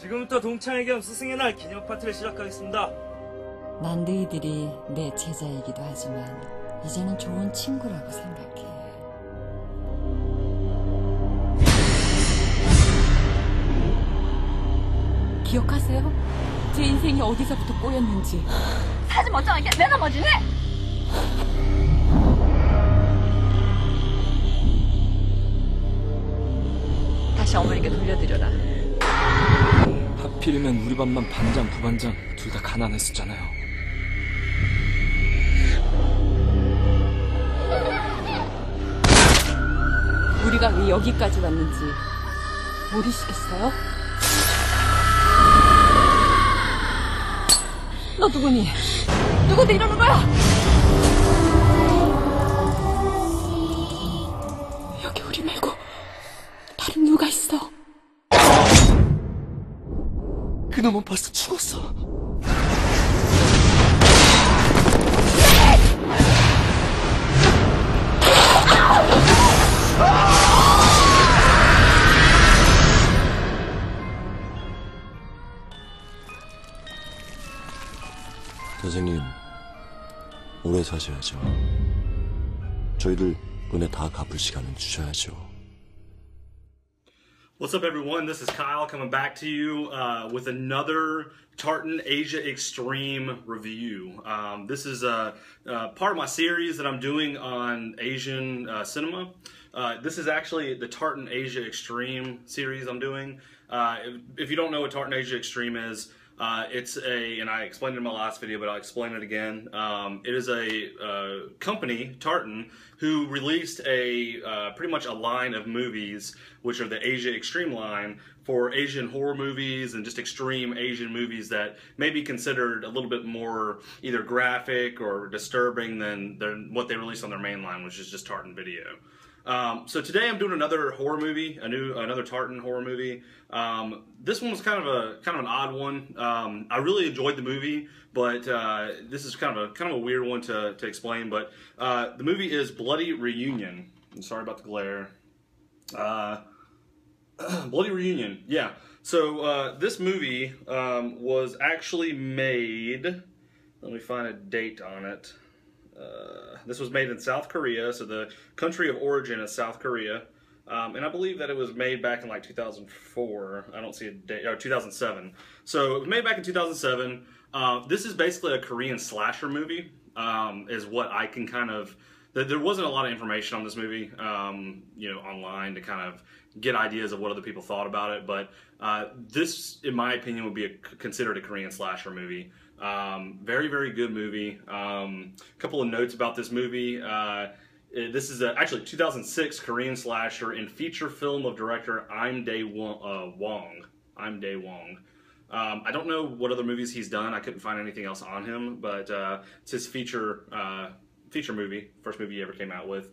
지금부터 동창회 겸 스승의 날 기념 파티를 시작하겠습니다. 난 너희들이 내 제자이기도 하지만 이제는 좋은 친구라고 생각해. 기억하세요? 제 인생이 어디서부터 꼬였는지. 사지 멀쩡하게 내가 뭐지네? 다시 어머니께 돌려드려라. 하필이면 우리 반만 반장, 부반장 둘 다 가난했었잖아요. 우리가 왜 여기까지 왔는지 모르시겠어요? 너 누구니? 누구한테 이러는 거야? 여기 우리 말고 다른 누가 있어? 그놈은 벌써 죽었어. 선생님, 오래 사셔야죠. 저희들 은혜 다 갚을 시간은 주셔야죠. What's up, everyone? This is Kyle coming back to you with another Tartan Asia Extreme review. This is part of my series that I'm doing on Asian cinema. This is actually the Tartan Asia Extreme series I'm doing. If you don't know what Tartan Asia Extreme is, it's and I explained it in my last video, but I'll explain it again. It is a company, Tartan, who released pretty much a line of movies, which are the Asia Extreme line, for Asian horror movies and just extreme Asian movies that may be considered a little bit more either graphic or disturbing than what they released on their main line, which is just Tartan Video. So today I'm doing another horror movie, another Tartan horror movie. This one was kind of an odd one. I really enjoyed the movie, but this is kind of a weird one to explain. But the movie is Bloody Reunion. I'm sorry about the glare. Bloody Reunion, yeah. So this movie was actually made. Let me find a date on it. This was made in South Korea, so the country of origin is South Korea, and I believe that it was made back in like 2004. I don't see a date, or 2007. So it was made back in 2007. This is basically a Korean slasher movie, is what I can kind of. There wasn't a lot of information on this movie, online to kind of get ideas of what other people thought about it. But this, in my opinion, would be considered a Korean slasher movie. Very, very good movie. A couple of notes about this movie. This is actually 2006 Korean slasher and feature film of director Im Dae-wong. Im Dae-wong. I don't know what other movies he's done. I couldn't find anything else on him, but it's his feature movie, first movie he ever came out with.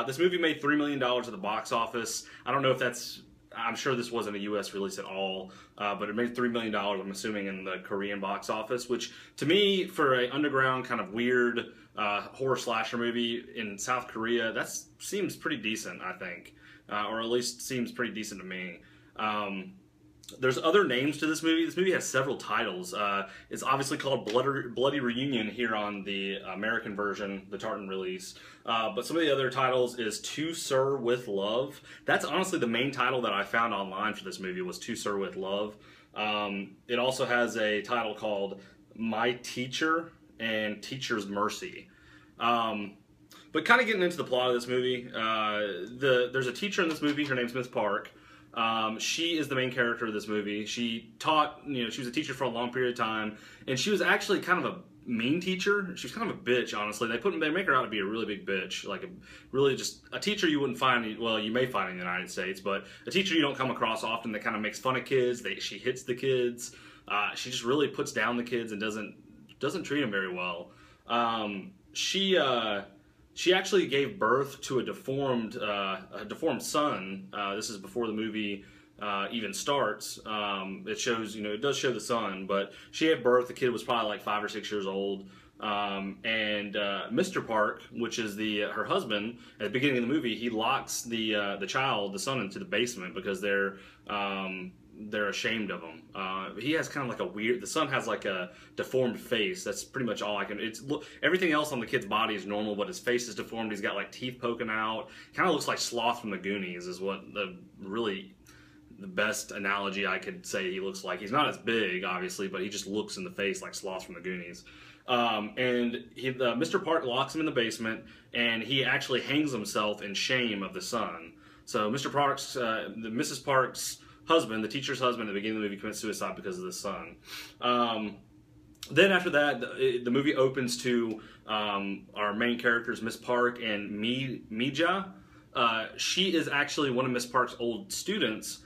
This movie made $3 million at the box office. I don't know if that's, I'm sure this wasn't a U.S. release at all, but it made $3 million, I'm assuming, in the Korean box office, which to me, for an underground kind of weird horror slasher movie in South Korea, that seems pretty decent, I think, or at least seems pretty decent to me. There's other names to this movie. This movie has several titles. It's obviously called Bloody Reunion here on the American version, the Tartan release. But some of the other titles is To Sir With Love. That's honestly the main title that I found online for this movie, was To Sir With Love. It also has a title called My Teacher and Teacher's Mercy. But kind of getting into the plot of this movie, there's a teacher in this movie. Her name's Miss Park. She is the main character of this movie. She taught, she was a teacher for a long period of time, and she was actually kind of a mean teacher. She was kind of a bitch, honestly. They make her out to be a really big bitch, like really just a teacher you wouldn't find, well, you may find in the United States, but a teacher you don't come across often that kind of makes fun of kids. She hits the kids. She just really puts down the kids and doesn't treat them very well. She actually gave birth to a deformed son. This is before the movie even starts. It shows, it does show the son, but she had birth. The kid was probably like 5 or 6 years old. And Mr. Park, which is her husband, at the beginning of the movie, he locks the son, into the basement because they're they're ashamed of him. He has kind of like a weird. The son has like a deformed face. That's pretty much all I can. Everything else on the kid's body is normal, but his face is deformed. He's got like teeth poking out. Kind of looks like Sloth from the Goonies. Is what the best analogy I could say he looks like. He's not as big, obviously, but he just looks in the face like Sloth from the Goonies. Mr. Park locks him in the basement, and he actually hangs himself in shame of the son. So Mr. Park's, Mrs. Park's husband, the teacher's husband, at the beginning of the movie commits suicide because of the son. Then after that, the movie opens to our main characters, Miss Park and Mija. She is actually one of Miss Park's old students.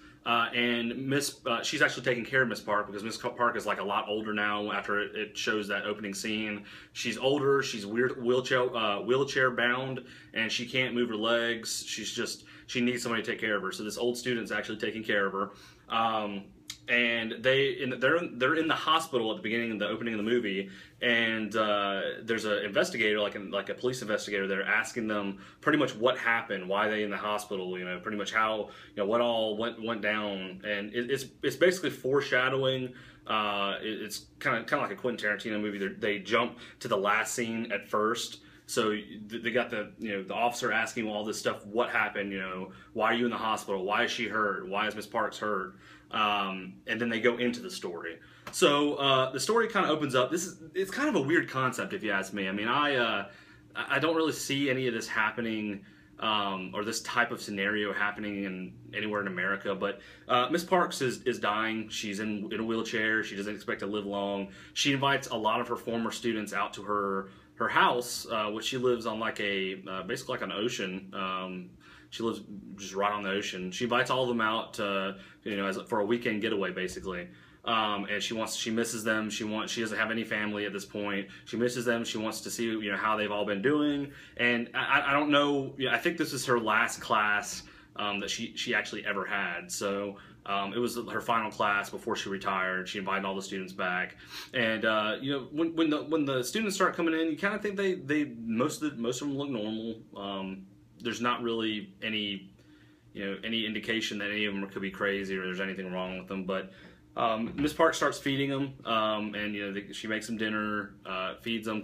She's actually taking care of Miss Park because Miss Park is like a lot older now after it shows that opening scene. She's older, she's wheelchair bound, and she can't move her legs. She needs somebody to take care of her. So this old student's actually taking care of her. And they're in the hospital at the beginning of the opening of the movie, and there's an investigator, like a police investigator there, asking them pretty much what happened, why they in the hospital, pretty much how, what all went down, and it's basically foreshadowing. It's kind of like a Quentin Tarantino movie. They jump to the last scene at first. So they got the officer asking all this stuff. What happened? Why are you in the hospital? Why is she hurt? Why is Miss Parks hurt? And then they go into the story. So the story kind of opens up. It's kind of a weird concept, if you ask me. I mean, I don't really see any of this happening, or this type of scenario happening anywhere in America. But Miss Parks is dying. She's in a wheelchair. She doesn't expect to live long. She invites a lot of her former students out to her house, which she lives on like basically like an ocean. She lives just right on the ocean. She invites all of them out, for a weekend getaway, basically. And she misses them. She doesn't have any family at this point. She misses them. She wants to see, how they've all been doing. And I don't know. I think this is her last class that she actually ever had. So it was her final class before she retired. She invited all the students back, and when the students start coming in, you kind of think most of them look normal. There's not really any indication that any of them could be crazy or there's anything wrong with them. But Miss Park starts feeding them, and she makes them dinner, feeds them,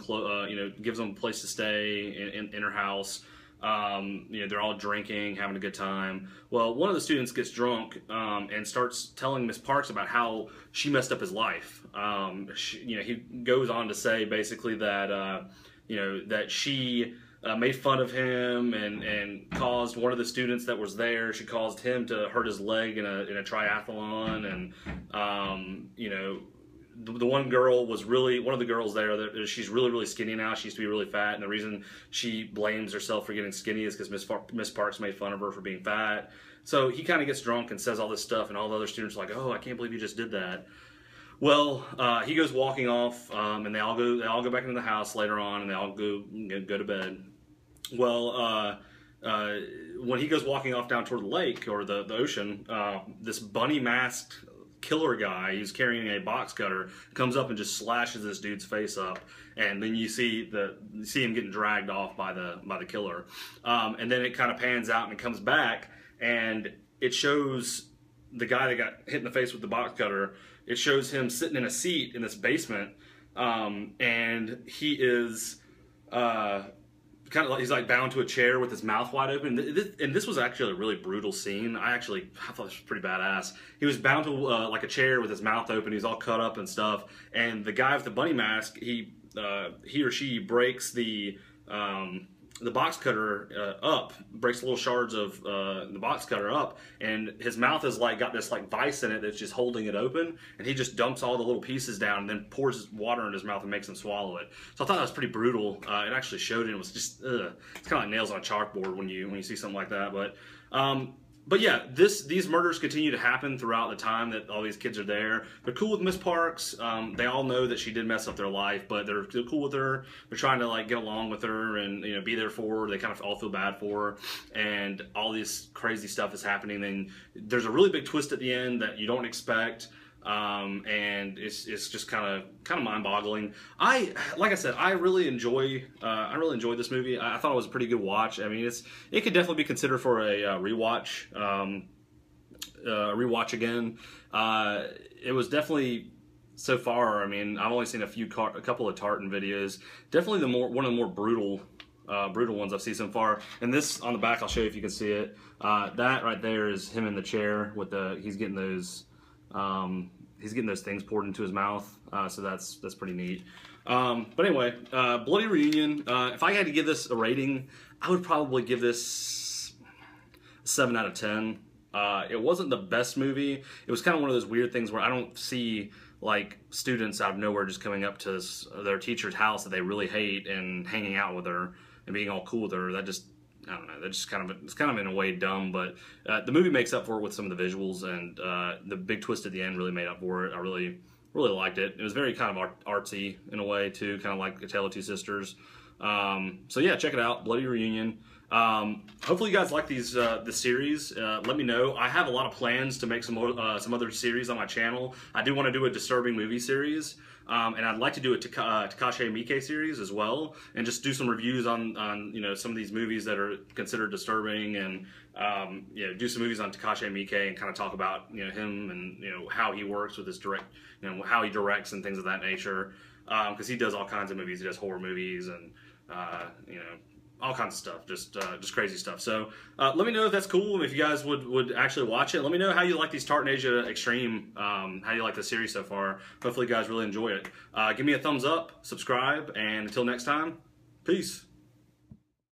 gives them a place to stay in her house. They're all drinking, having a good time. Well, one of the students gets drunk and starts telling Miss Parks about how she messed up his life. He goes on to say basically that that she made fun of him and caused one of the students that was there. She caused him to hurt his leg in a triathlon, and the one girl was one of the girls there. She's really skinny now. She used to be really fat, and the reason she blames herself for getting skinny is because Miss Parks made fun of her for being fat. So he kind of gets drunk and says all this stuff, and all the other students are like, "Oh, I can't believe you just did that." Well, he goes walking off, and they all go back into the house later on, and they all go to bed. Well, when he goes walking off down toward the lake or the ocean, this bunny masked killer guy who's carrying a box cutter comes up and just slashes this dude's face up, and then you see him getting dragged off by the killer, and then it kind of pans out and it comes back and it shows the guy that got hit in the face with the box cutter. It shows him sitting in a seat in this basement, and he is he's like bound to a chair with his mouth wide open. And this was actually a really brutal scene. I thought this was pretty badass. He was bound to like a chair with his mouth open. He's all cut up and stuff. And the guy with the bunny mask, he or she breaks the box cutter up, breaks little shards of the box cutter up, and his mouth has got this vice in it that's just holding it open, and he just dumps all the little pieces down and then pours water in his mouth and makes him swallow it. So I thought that was pretty brutal. It actually showed it. It was just it's kind of like nails on a chalkboard when you see something like that. But yeah, these murders continue to happen throughout the time that all these kids are there. They're cool with Miss Parks. They all know that she did mess up their life, but they're cool with her. They're trying to get along with her and be there for her. They kind of all feel bad for her, and all this crazy stuff is happening. Then there's a really big twist at the end that you don't expect. And it's just kind of mind-boggling. Like I said, I really enjoyed this movie. I thought it was a pretty good watch. I mean, it could definitely be considered for a rewatch. rewatch again. It was definitely, so far, I mean, I've only seen a couple of Tartan videos. Definitely one of the more brutal ones I've seen so far. And this on the back, I'll show you if you can see it. That right there is him in the chair with he's getting those things poured into his mouth. So that's pretty neat. But anyway, Bloody Reunion. If I had to give this a rating, I would probably give this 7 out of 10. It wasn't the best movie. It was kind of one of those weird things where I don't see like students out of nowhere just coming up to their teacher's house that they really hate and hanging out with her and being all cool with her. That just, I don't know, that just it's kind of in a way dumb, but the movie makes up for it with some of the visuals, and the big twist at the end really made up for it. I really liked it. It was very kind of artsy in a way too, kind of like A Tale of Two Sisters. So yeah, check it out, Bloody Reunion. Hopefully you guys like the series. Let me know. I have a lot of plans to make some other series on my channel. I do want to do a disturbing movie series, and I'd like to do a Takashi Miike series as well, and just do some reviews on you know, some of these movies that are considered disturbing, and you know, do some movies on Takashi Miike and kind of talk about, you know, him and, you know, how he works with his how he directs and things of that nature, because he does all kinds of movies. He does horror movies and you know, all kinds of stuff, just crazy stuff. So let me know if that's cool, if you guys would actually watch it. Let me know how you like these Tartan Asia Extreme, how you like the series so far. Hopefully you guys really enjoy it. Give me a thumbs up, subscribe, and until next time, peace.